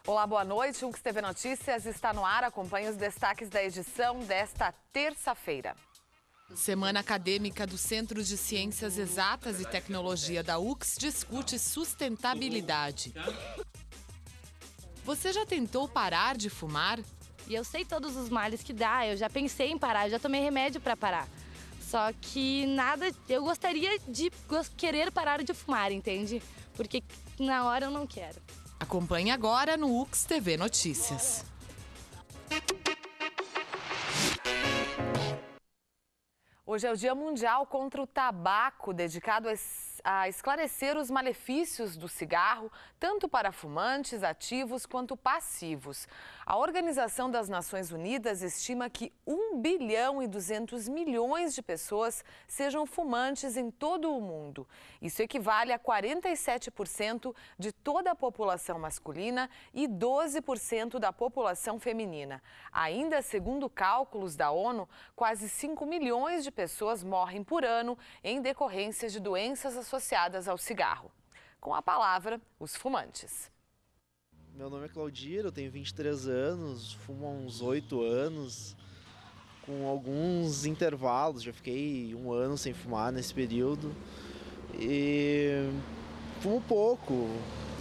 Olá, boa noite. O UX TV Notícias está no ar. Acompanhe os destaques da edição desta terça-feira. Semana Acadêmica do Centro de Ciências Exatas e Tecnologia da UX discute sustentabilidade. Você já tentou parar de fumar? E eu sei todos os males que dá, eu já pensei em parar, eu já tomei remédio para parar. Só que eu gostaria de querer parar de fumar, entende? Porque na hora eu não quero. Acompanhe agora no UX TV Notícias. Hoje é o Dia Mundial contra o Tabaco, dedicado a esclarecer os malefícios do cigarro, tanto para fumantes ativos quanto passivos. A Organização das Nações Unidas estima que 1 bilhão e 200 milhões de pessoas sejam fumantes em todo o mundo. Isso equivale a 47% de toda a população masculina e 12% da população feminina. Ainda segundo cálculos da ONU, quase 5 milhões de pessoas morrem por ano em decorrência de doenças associadas ao cigarro. Com a palavra, os fumantes. Meu nome é Claudir, eu tenho 23 anos, fumo há uns 8 anos, com alguns intervalos, já fiquei 1 ano sem fumar nesse período. E fumo pouco,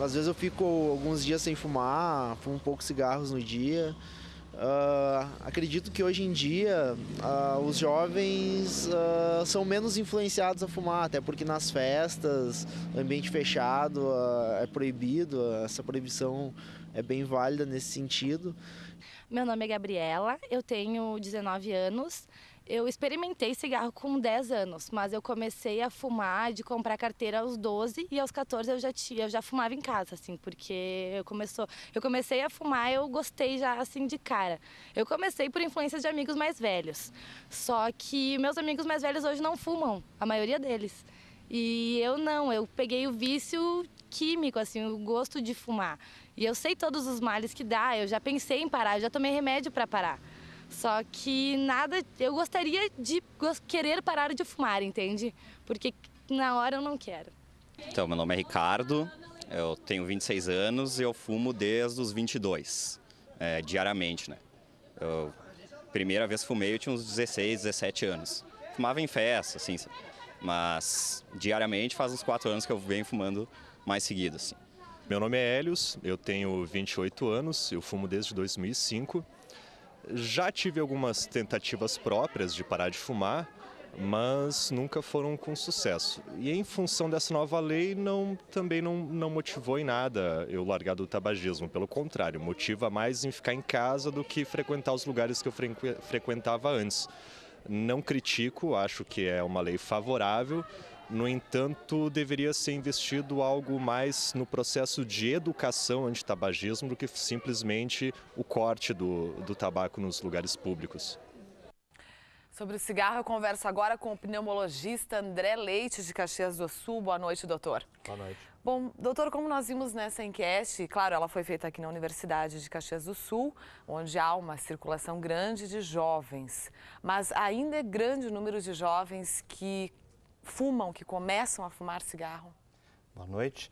às vezes eu fico alguns dias sem fumar, fumo poucos cigarros no dia. Acredito que hoje em dia os jovens são menos influenciados a fumar, até porque nas festas, ambiente fechado, é proibido, essa proibição é bem válida nesse sentido. Meu nome é Gabriela, eu tenho 19 anos. Eu experimentei cigarro com 10 anos, mas eu comecei a fumar, de comprar carteira aos 12 e aos 14 eu já fumava em casa, assim, porque eu comecei a fumar, eu gostei já, assim, de cara. Eu comecei por influência de amigos mais velhos, só que meus amigos mais velhos hoje não fumam, a maioria deles. E eu não, eu peguei o vício químico, assim, o gosto de fumar. E eu sei todos os males que dá, eu já pensei em parar, eu já tomei remédio para parar. Só que eu gostaria de querer parar de fumar, entende? Porque na hora eu não quero. Então, meu nome é Ricardo, eu tenho 26 anos e eu fumo desde os 22, diariamente, né? Primeira vez que fumei eu tinha uns 16, 17 anos. Fumava em festa, assim, mas diariamente faz uns 4 anos que eu venho fumando mais seguido, assim. Meu nome é Hélios, eu tenho 28 anos, eu fumo desde 2005. Já tive algumas tentativas próprias de parar de fumar, mas nunca foram com sucesso. E em função dessa nova lei, também não motivou em nada eu largar do tabagismo. Pelo contrário, motiva mais em ficar em casa do que frequentar os lugares que eu frequentava antes. Não critico, acho que é uma lei favorável. No entanto, deveria ser investido algo mais no processo de educação anti-tabagismo do que simplesmente o corte do tabaco nos lugares públicos. Sobre o cigarro, eu converso agora com o pneumologista André Leite, de Caxias do Sul. Boa noite, doutor. Boa noite. Bom, doutor, como nós vimos nessa enquete, claro, ela foi feita aqui na Universidade de Caxias do Sul, onde há uma circulação grande de jovens, mas ainda é grande o número de jovens que fumam, que começam a fumar cigarro? Boa noite.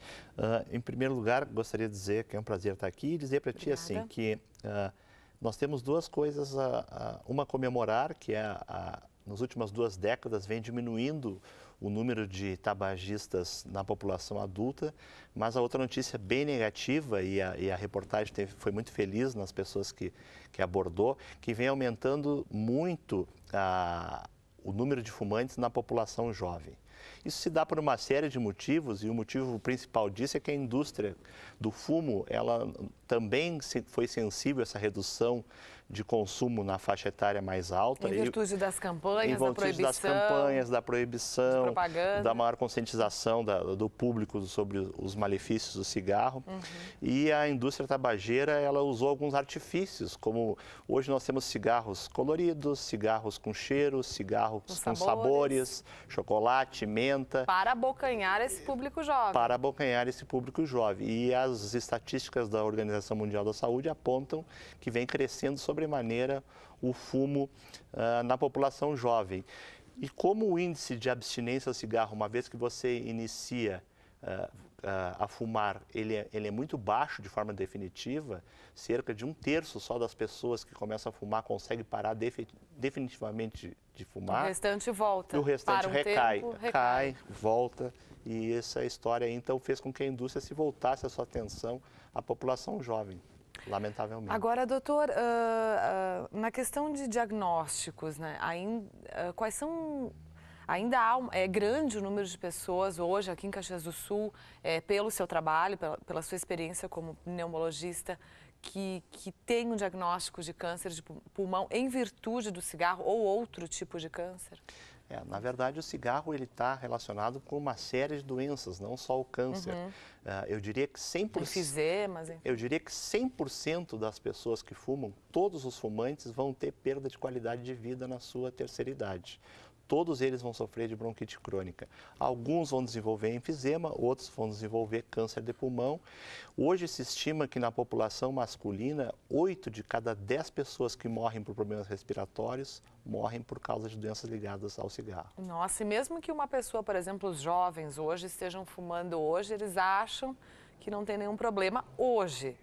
Em primeiro lugar, gostaria de dizer que é um prazer estar aqui e dizer para ti assim que nós temos duas coisas, uma a comemorar, que nas últimas 2 décadas vem diminuindo o número de tabagistas na população adulta, mas a outra notícia bem negativa, e a reportagem foi muito feliz nas pessoas que abordou, que vem aumentando muito o número de fumantes na população jovem. Isso se dá por uma série de motivos, e o motivo principal disso é que a indústria do fumo, ela também foi sensível a essa redução de consumo na faixa etária mais alta. Em virtude das campanhas, da proibição, propaganda, da maior conscientização do público sobre os malefícios do cigarro. E a indústria tabageira, ela usou alguns artifícios, como hoje nós temos cigarros coloridos, cigarros com cheiros, cigarros com sabores, chocolate, menta. Para abocanhar esse público jovem. Para abocanhar esse público jovem. E as estatísticas da Organização Mundial da Saúde apontam que vem crescendo sobremaneira o fumo na população jovem. E como o índice de abstinência ao cigarro, uma vez que você inicia a fumar ele é muito baixo de forma definitiva, cerca de 1/3 só das pessoas que começam a fumar consegue parar definitivamente de fumar. O restante volta. E o restante recai, cai, volta. E essa história aí, então, fez com que a indústria se voltasse a sua atenção à população jovem, lamentavelmente. Agora, doutor, na questão de diagnósticos, né, quais são... Ainda é grande o número de pessoas hoje aqui em Caxias do Sul, pelo seu trabalho, pela sua experiência como pneumologista, que tem um diagnóstico de câncer de pulmão em virtude do cigarro ou outro tipo de câncer? Na verdade, o cigarro está relacionado com uma série de doenças, não só o câncer. Eu diria que 100%, Enfisemas, enfim. eu diria que 100% das pessoas que fumam, todos os fumantes vão ter perda de qualidade de vida na sua terceira idade. Todos eles vão sofrer de bronquite crônica. Alguns vão desenvolver enfisema, outros vão desenvolver câncer de pulmão. Hoje se estima que na população masculina, 8 de cada 10 pessoas que morrem por problemas respiratórios morrem por causa de doenças ligadas ao cigarro. Nossa, e mesmo que uma pessoa, por exemplo, os jovens hoje estejam fumando hoje, eles acham que não tem nenhum problema hoje.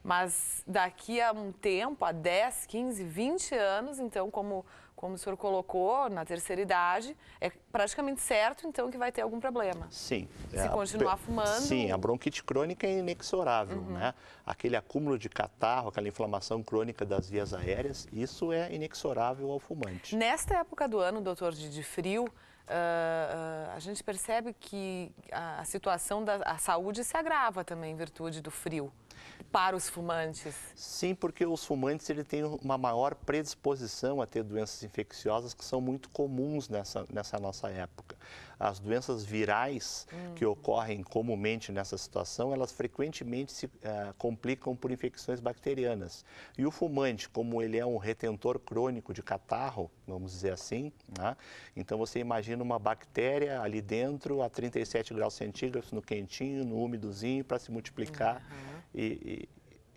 Mas daqui a um tempo, há 10, 15, 20 anos, então, como o senhor colocou, na terceira idade, é praticamente certo, então, que vai ter algum problema. Sim. Se continuar fumando... Sim, a bronquite crônica é inexorável, né? Aquele acúmulo de catarro, aquela inflamação crônica das vias aéreas, isso é inexorável ao fumante. Nesta época do ano, doutor, de frio, a gente percebe que a situação da saúde se agrava também em virtude do frio para os fumantes. Sim, porque os fumantes têm uma maior predisposição a ter doenças infecciosas que são muito comuns nessa nossa época. As doenças virais que ocorrem comumente nessa situação, elas frequentemente se complicam por infecções bacterianas. E o fumante, como ele é um retentor crônico de catarro, vamos dizer assim, né? Então você imagina uma bactéria ali dentro a 37 graus centígrados, no quentinho, no úmidozinho, para se multiplicar e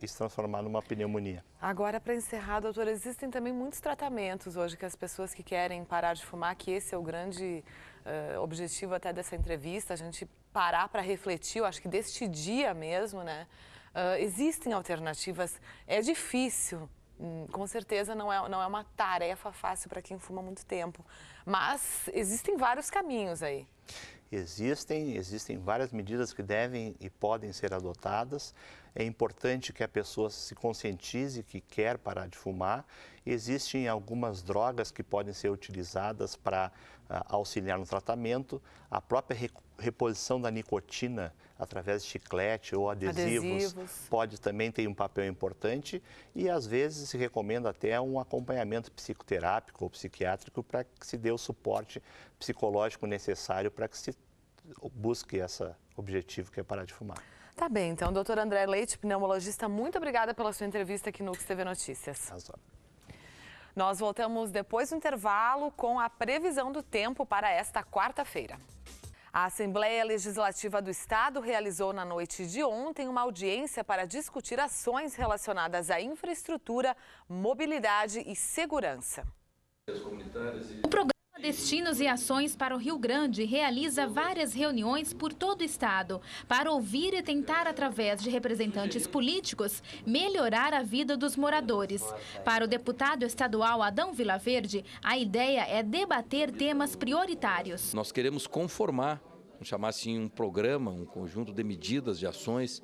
se transformar numa pneumonia. Agora, para encerrar, doutora, existem também muitos tratamentos hoje que as pessoas que querem parar de fumar, que esse é o grande objetivo até dessa entrevista, a gente parar para refletir, eu acho que deste dia mesmo, né? Existem alternativas, é difícil, com certeza não é uma tarefa fácil para quem fuma há muito tempo, mas existem vários caminhos aí. Existem várias medidas que devem e podem ser adotadas. É importante que a pessoa se conscientize que quer parar de fumar. Existem algumas drogas que podem ser utilizadas para auxiliar no tratamento. A própria reposição da nicotina através de chiclete ou adesivos pode também ter um papel importante e às vezes se recomenda até um acompanhamento psicoterápico ou psiquiátrico para que se dê o suporte psicológico necessário para que se busque esse objetivo que é parar de fumar. Tá bem, então, doutor André Leite, pneumologista, muito obrigada pela sua entrevista aqui no UX TV Notícias. Nós voltamos depois do intervalo com a previsão do tempo para esta quarta-feira. A Assembleia Legislativa do Estado realizou na noite de ontem uma audiência para discutir ações relacionadas à infraestrutura, mobilidade e segurança. O programa Destinos e Ações para o Rio Grande realiza várias reuniões por todo o estado para ouvir e tentar, através de representantes políticos, melhorar a vida dos moradores. Para o deputado estadual Adão Vilaverde, a ideia é debater temas prioritários. Nós queremos conformar, vamos chamar assim, um programa, um conjunto de medidas, de ações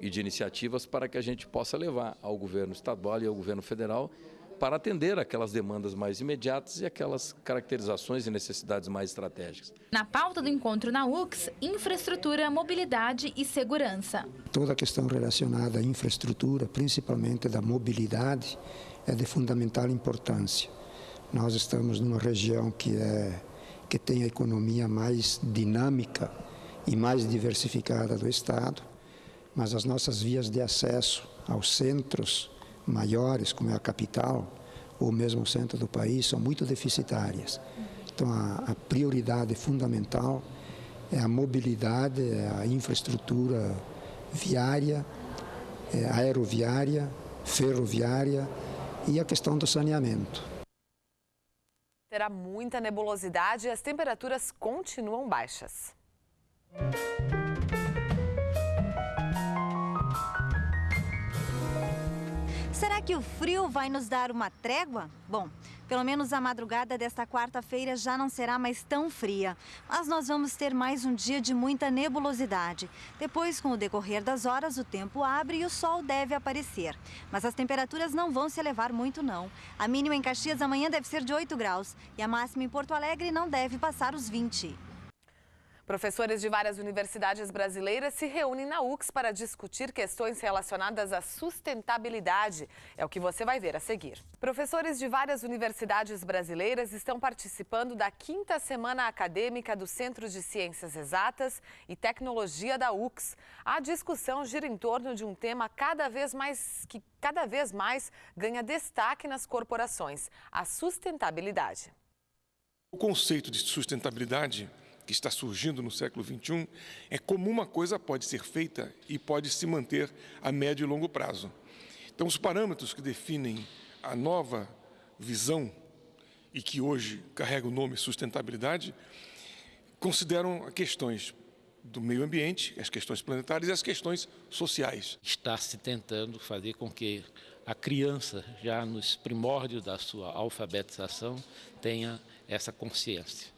e de iniciativas para que a gente possa levar ao governo estadual e ao governo federal para atender aquelas demandas mais imediatas e aquelas caracterizações e necessidades mais estratégicas. Na pauta do encontro na UX, infraestrutura, mobilidade e segurança. Toda a questão relacionada à infraestrutura, principalmente da mobilidade, é de fundamental importância. Nós estamos numa região que tem a economia mais dinâmica e mais diversificada do estado, mas as nossas vias de acesso aos centros maiores, como é a capital, ou mesmo o centro do país, são muito deficitárias. Então, a prioridade fundamental é a mobilidade, é a infraestrutura viária, aeroviária, ferroviária e a questão do saneamento. Terá muita nebulosidade e as temperaturas continuam baixas. Será que o frio vai nos dar uma trégua? Bom, pelo menos a madrugada desta quarta-feira já não será mais tão fria. Mas nós vamos ter mais um dia de muita nebulosidade. Depois, com o decorrer das horas, o tempo abre e o sol deve aparecer. Mas as temperaturas não vão se elevar muito, não. A mínima em Caxias amanhã deve ser de 8 graus e a máxima em Porto Alegre não deve passar os 20. Professores de várias universidades brasileiras se reúnem na UX para discutir questões relacionadas à sustentabilidade. É o que você vai ver a seguir. Professores de várias universidades brasileiras estão participando da 5ª Semana Acadêmica do Centro de Ciências Exatas e Tecnologia da UX. A discussão gira em torno de um tema que cada vez mais ganha destaque nas corporações: a sustentabilidade. O conceito de sustentabilidade que está surgindo no século XXI é como uma coisa pode ser feita e pode se manter a médio e longo prazo. Então, os parâmetros que definem a nova visão e que hoje carrega o nome sustentabilidade consideram questões do meio ambiente, as questões planetárias e as questões sociais. Está se tentando fazer com que a criança, já nos primórdios da sua alfabetização, tenha essa consciência.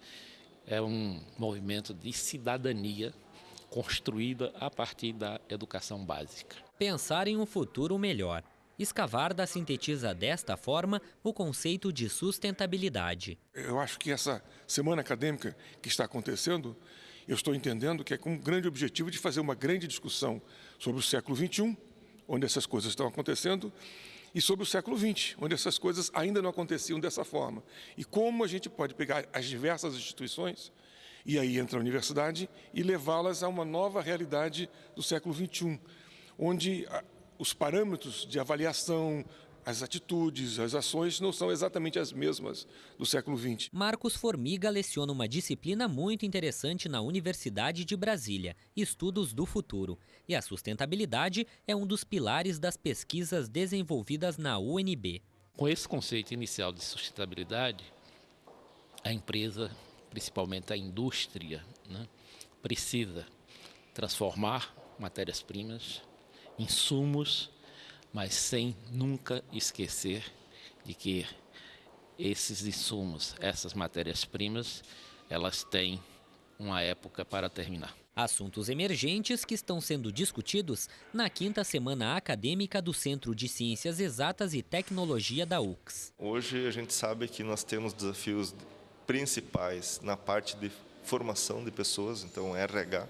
É um movimento de cidadania construída a partir da educação básica. Pensar em um futuro melhor. Escavarda sintetiza desta forma o conceito de sustentabilidade. Eu acho que essa semana acadêmica que está acontecendo, eu estou entendendo que é com um grande objetivo de fazer uma grande discussão sobre o século XXI, onde essas coisas estão acontecendo, e sobre o século XX, onde essas coisas ainda não aconteciam dessa forma. E como a gente pode pegar as diversas instituições, e aí entra a universidade, e levá-las a uma nova realidade do século XXI, onde os parâmetros de avaliação, as atitudes, as ações não são exatamente as mesmas do século XX. Marcos Formiga leciona uma disciplina muito interessante na Universidade de Brasília, Estudos do Futuro. E a sustentabilidade é um dos pilares das pesquisas desenvolvidas na UNB. Com esse conceito inicial de sustentabilidade, a empresa, principalmente a indústria, precisa transformar matérias-primas, insumos, mas sem nunca esquecer de que esses insumos, essas matérias-primas, elas têm uma época para terminar. Assuntos emergentes que estão sendo discutidos na 5ª Semana Acadêmica do Centro de Ciências Exatas e Tecnologia da UX. Hoje a gente sabe que nós temos desafios principais na parte de formação de pessoas, então RH,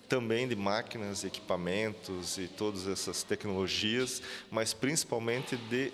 também de máquinas, equipamentos e todas essas tecnologias, mas principalmente de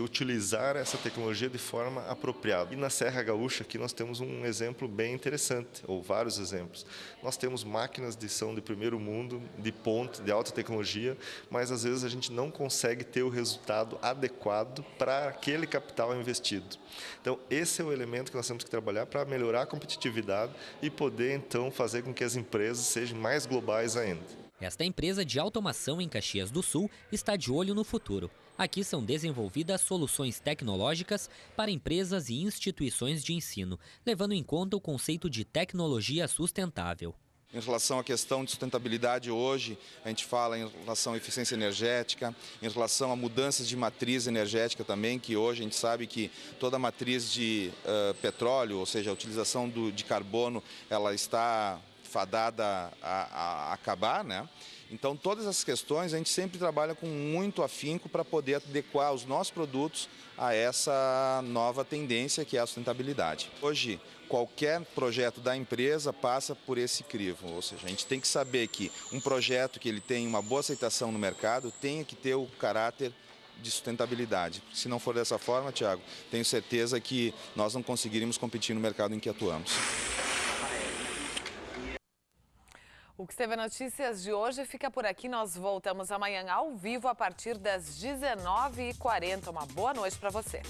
utilizar essa tecnologia de forma apropriada. E na Serra Gaúcha aqui nós temos um exemplo bem interessante, ou vários exemplos. Nós temos máquinas de som de primeiro mundo, de ponta, de alta tecnologia, mas às vezes a gente não consegue ter o resultado adequado para aquele capital investido. Então esse é o elemento que nós temos que trabalhar para melhorar a competitividade e poder então fazer com que as empresas sejam mais globais ainda. Esta empresa de automação em Caxias do Sul está de olho no futuro. Aqui são desenvolvidas soluções tecnológicas para empresas e instituições de ensino, levando em conta o conceito de tecnologia sustentável. Em relação à questão de sustentabilidade hoje, a gente fala em relação à eficiência energética, em relação a mudanças de matriz energética também, que hoje a gente sabe que toda a matriz de petróleo, ou seja, a utilização de carbono, ela está fadada a acabar, Então, todas essas questões a gente sempre trabalha com muito afinco para poder adequar os nossos produtos a essa nova tendência que é a sustentabilidade. Hoje, qualquer projeto da empresa passa por esse crivo, ou seja, a gente tem que saber que um projeto que ele tem uma boa aceitação no mercado tem que ter o caráter de sustentabilidade. Se não for dessa forma, Tiago, tenho certeza que nós não conseguiríamos competir no mercado em que atuamos. O UX TV Notícias de hoje fica por aqui. Nós voltamos amanhã ao vivo a partir das 19h40. Uma boa noite para você.